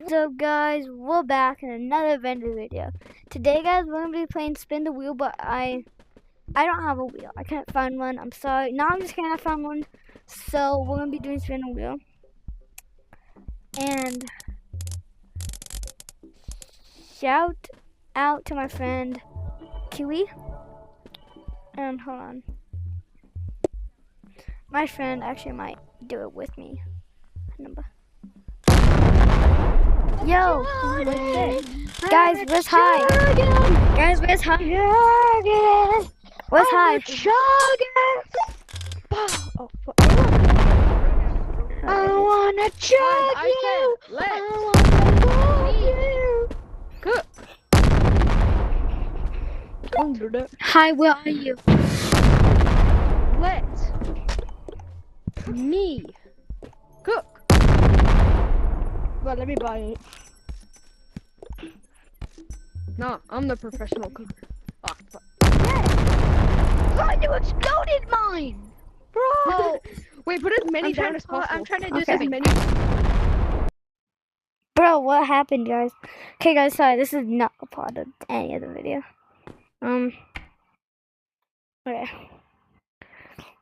What's up, guys? We're back in another vendor video. Today, guys, we're gonna be playing spin the wheel, but I don't have a wheel. I can't find one. I'm sorry. No, I'm just kidding. I found one. So we're gonna be doing spin the wheel. And shout out to my friend Kiwi. And hold on. My friend actually might do it with me. Number. Yo, guys, where's high? Guys, where's high? Where's high? Oh, I wanna chug you. I wanna love you. Hi, where are you? Let me cook. Well, let me buy it. No, I'm the professional cook. Oh, fuck. Oh, you exploded mine! Bro! Wait, put as many down as possible. I'm trying to do as many. Bro, what happened, guys? Okay, guys, sorry, this is not a part of any other video. Okay.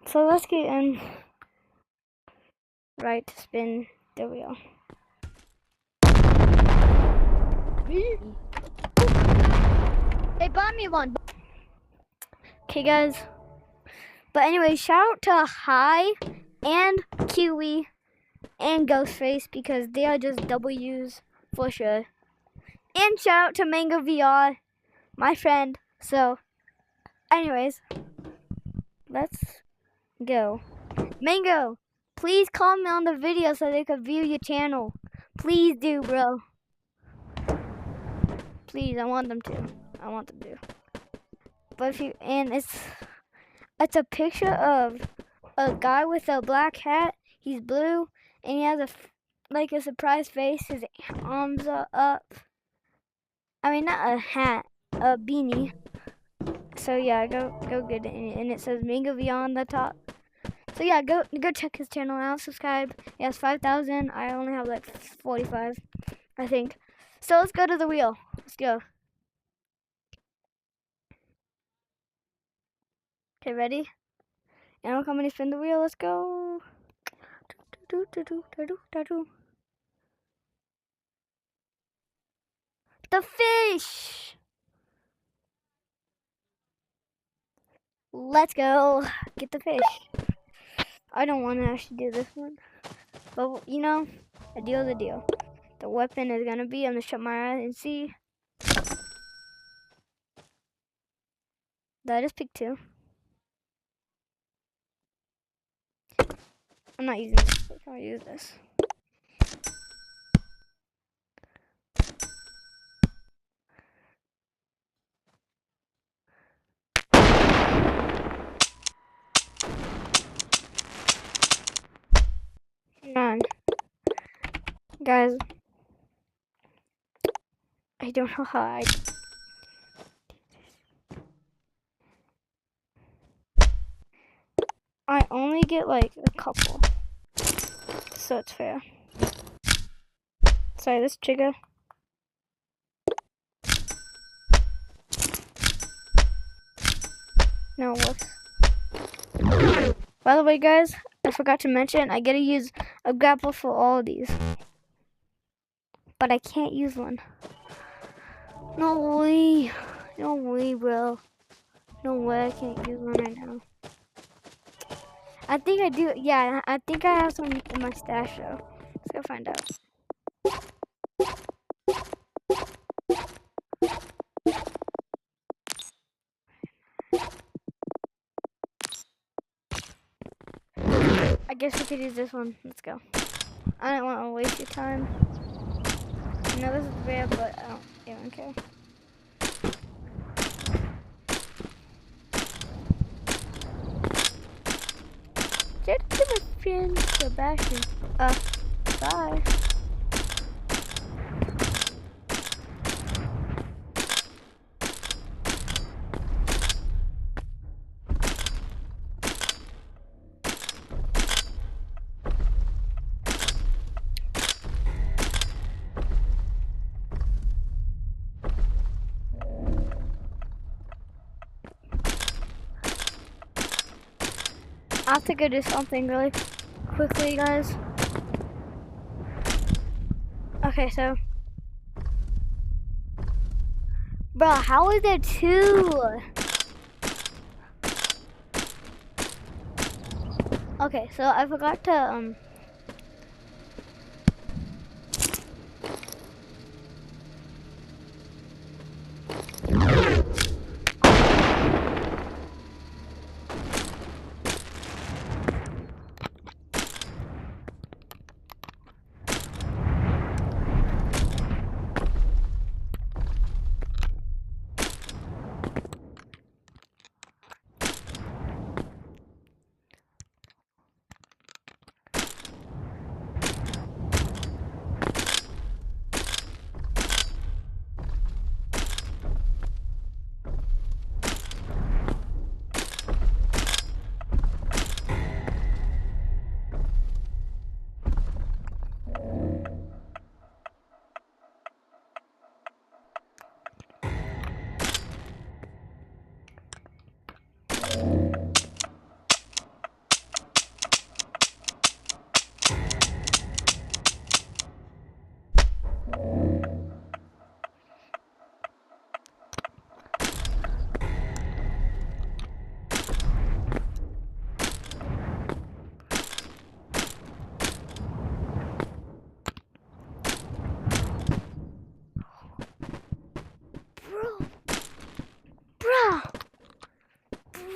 So let's get in. Right to spin the wheel. Hey, buy me one. Okay, guys. But anyway, shout out to Hi and Kiwi and Ghostface because they are just W's for sure. And shout out to Mango VR, my friend. So, anyways, let's go. Mango, please comment on the video so they could view your channel. Please do, bro. Please, I want them to. I want them to. But if you, and it's a picture of a guy with a black hat. He's blue and he has like a surprised face. His arms are up. I mean, not a hat, a beanie. So yeah, go get it. And it says Mango VR on the top. So yeah, go check his channel out. Subscribe. He has 5,000. I only have like 45, I think. So let's go to the wheel. Let's go. Okay, ready? And I'm coming to spin the wheel. Let's go. The fish. Let's go get the fish. I don't want to actually do this one, but you know, a deal's a deal. The weapon is gonna be. I'm gonna shut my eyes and see. That is pick 2. I'm not using this. I'll use this. Come on, guys. I don't know how I only get like a couple, so it's fair. Sorry, this trigger. No, it works. By the way, guys, I forgot to mention, I gotta use a grapple for all of these. But I can't use one. No way. No way, bro. No way I can't use one right now. I think I do. Yeah, I think I have some in my stash, though. Let's go find out. I guess we could use this one. Let's go. I don't want to waste your time. I know this is rare, but I don't even care. Just to my friend Sebastian. Bye. I have to go do something really quickly, guys. Okay, so. Bro, how is there two? Okay, so I forgot to,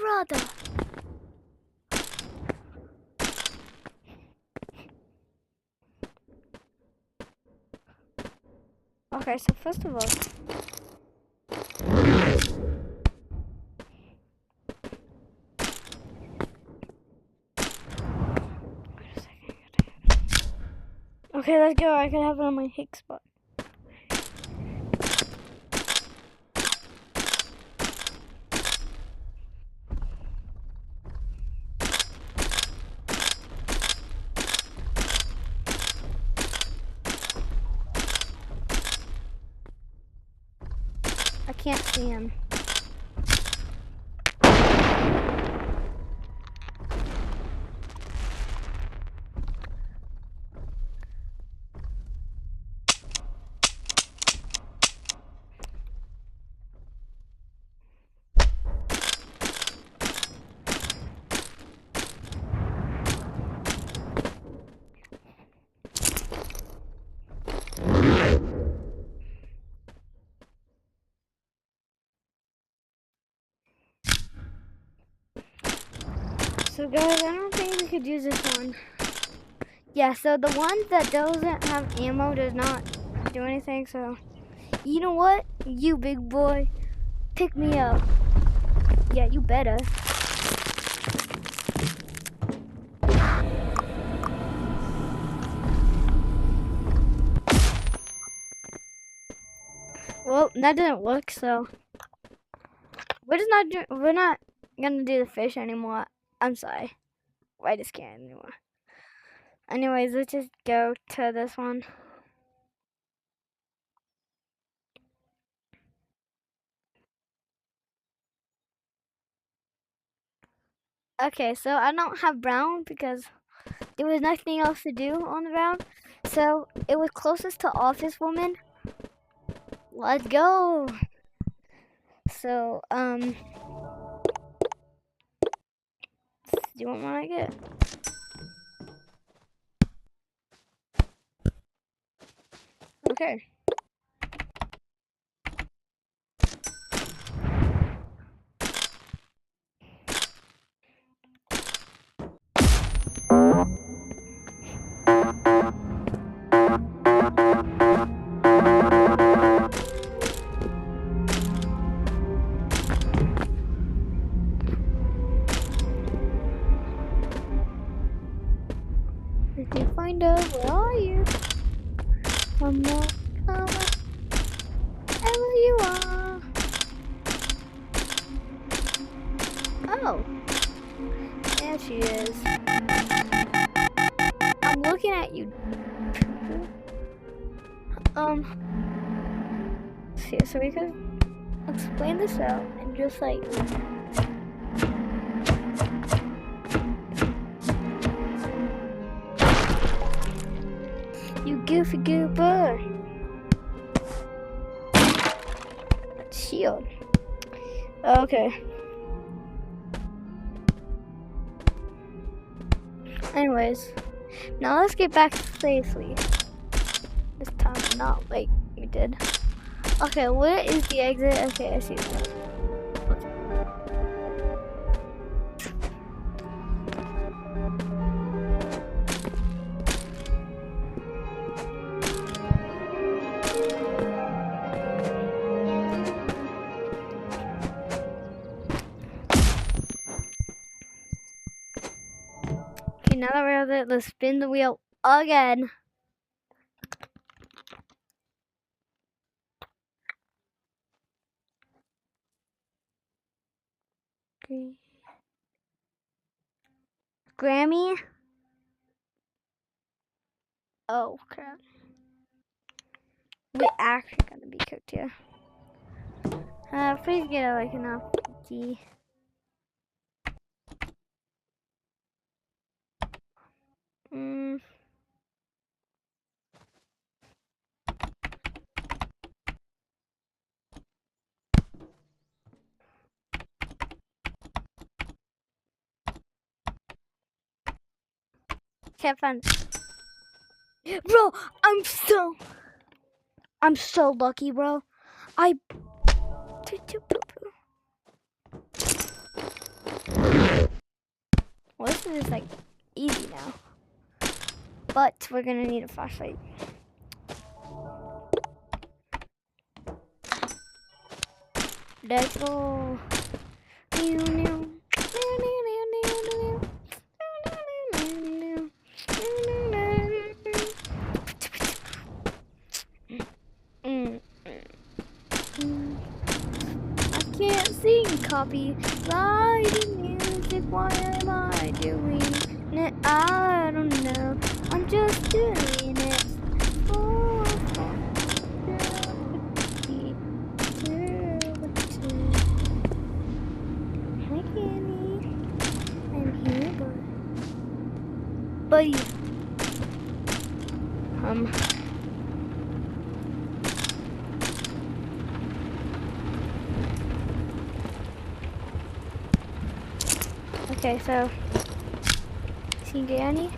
brother. Okay, so first of all, okay, let's go. I can have it on my hick spot. I can't see him. So guys, I don't think we could use this one. Yeah, so the one that doesn't have ammo does not do anything, so. You know what? You big boy, pick me up. Yeah, you better. Well, that didn't work, so. We're not gonna do the fish anymore. I'm sorry. I just can't anymore. Anyways, let's just go to this one. Okay, so I don't have brown because there was nothing else to do on the brown. So it was closest to office woman. Let's go. So, do you want what I get? Okay. If you find out, where are you? Come on, wherever you are. Oh, there she is. I'm looking at you. See, so we could explain this out and just like. Goofy Goober. Shield. Okay. Anyways, now let's get back safely. This time, not like we did. Okay, where is the exit? Okay, I see it. Okay, now that we're there, let's spin the wheel again. Okay. Grammy? Oh, crap. We're actually gonna be cooked here. Please get like enough tea. Can't find. Bro, I'm so lucky, bro. Well, this is just like easy now. But we're gonna need a flashlight. Let's go. I can't sing copyrighted music. What am I doing? I don't know. I'm just doing it. Hi, Kenny. I'm here, buddy. Okay, so see Danny?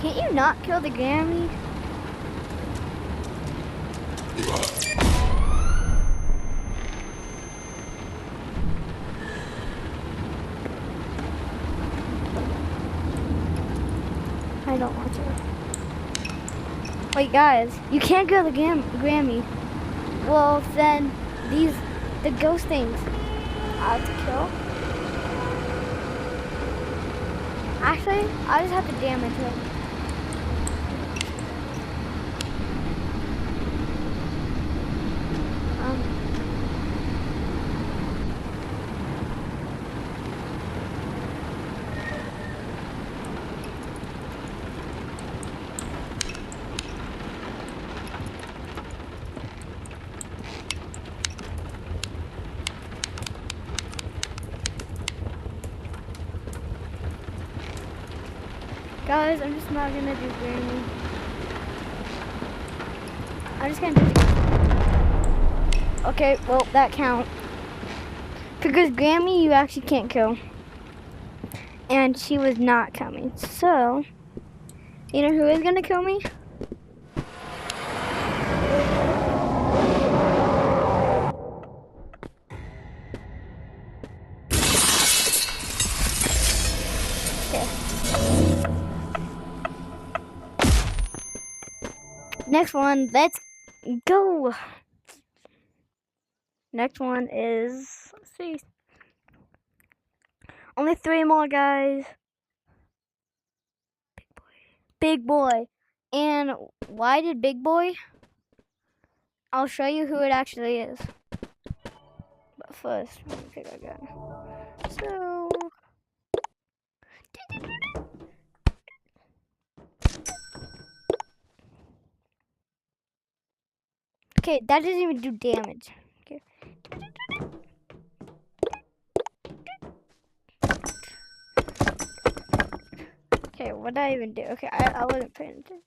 Can't you not kill the Grammy? I don't want to. Wait, guys, you can't kill the Grammy. Well, then the ghost things, I have to kill. Actually, I just have to damage them. Guys, I'm just not gonna do Grammy. I'm just gonna do the... Okay, well, that counts. Because Grammy, you actually can't kill. And she was not coming. So, you know who is gonna kill me? Okay. Next one, let's go. Next one is, let's see. Only 3 more, guys. Big boy. And why did Big Boy? I'll show you who it actually is. But first, let me pick a gun. So... Okay, that doesn't even do damage. Okay. Okay, what did I even do? Okay, I wasn't paying attention.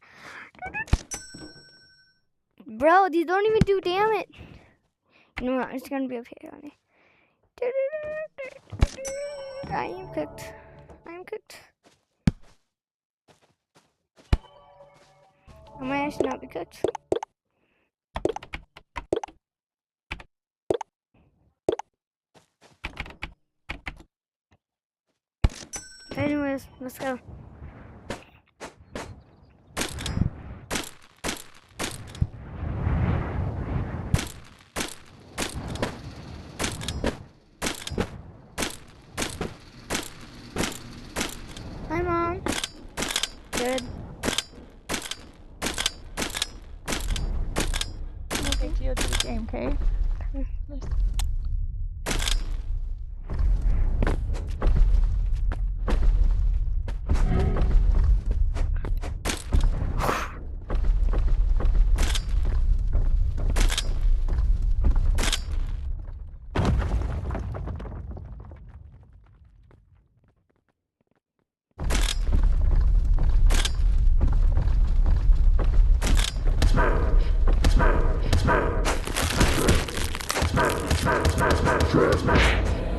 Bro, these don't even do damage. You know what? It's gonna be okay, honey. I am cooked. I am cooked. I might actually not be cooked. But anyways, let's go. Hi, Mom. Good. I'll take you to the game, okay?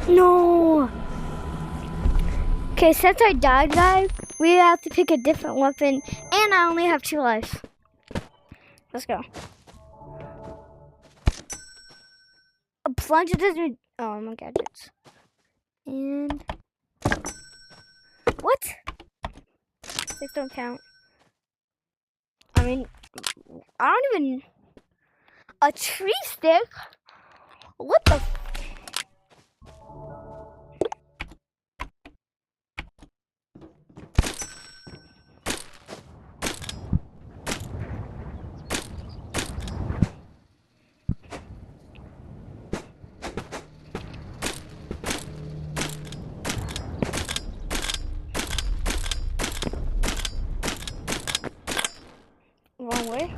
No! Okay, since I died, guys, we have to pick a different weapon, and I only have 2 lives. Let's go. A plunger doesn't... Oh, my gadgets. And... What? 6 don't count. I mean, I don't even... A tree stick? What the... Wrong way.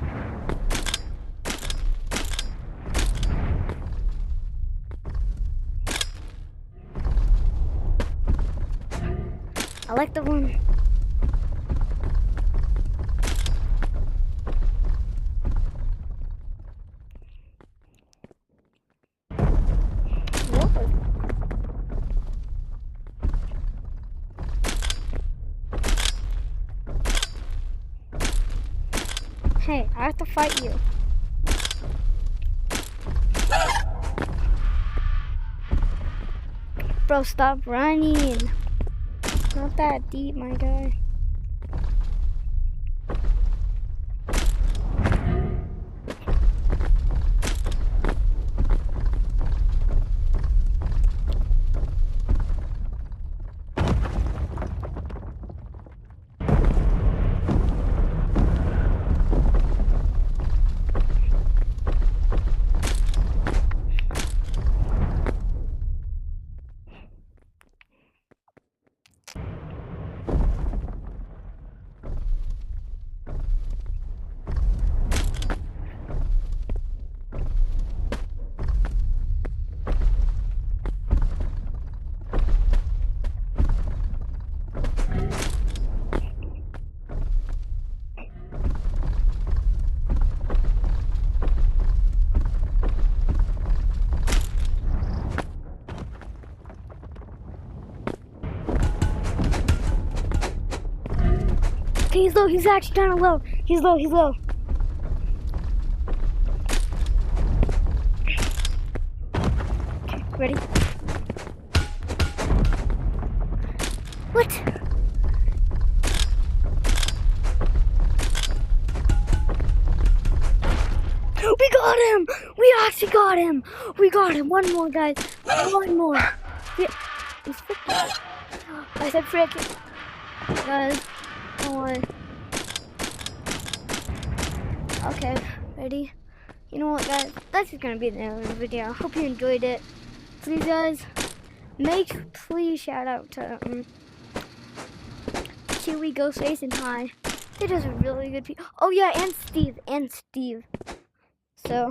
I like the one. Hey, I have to fight you. Bro, stop running. Not that deep, my guy. He's low. He's actually kind of low. He's low. He's low. Okay, ready? What? him! We actually got him! We got him! One more, guys. One more. Yeah. I said frickin'. Guys, don't worry. Okay, ready? You know what, guys? That's just gonna be the end of the video. I hope you enjoyed it. Please, guys, please shout out to Chewy, Ghostface, and Hi. They're just really good people. Oh yeah, and Steve. So,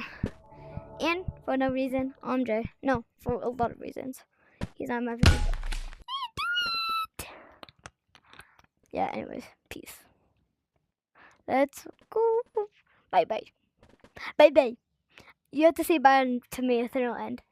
and for no reason, Andre. No, for a lot of reasons. He's not my favorite. Yeah. Anyways, peace. Let's go. Bye bye. Bye bye. You have to say bye to me at the end.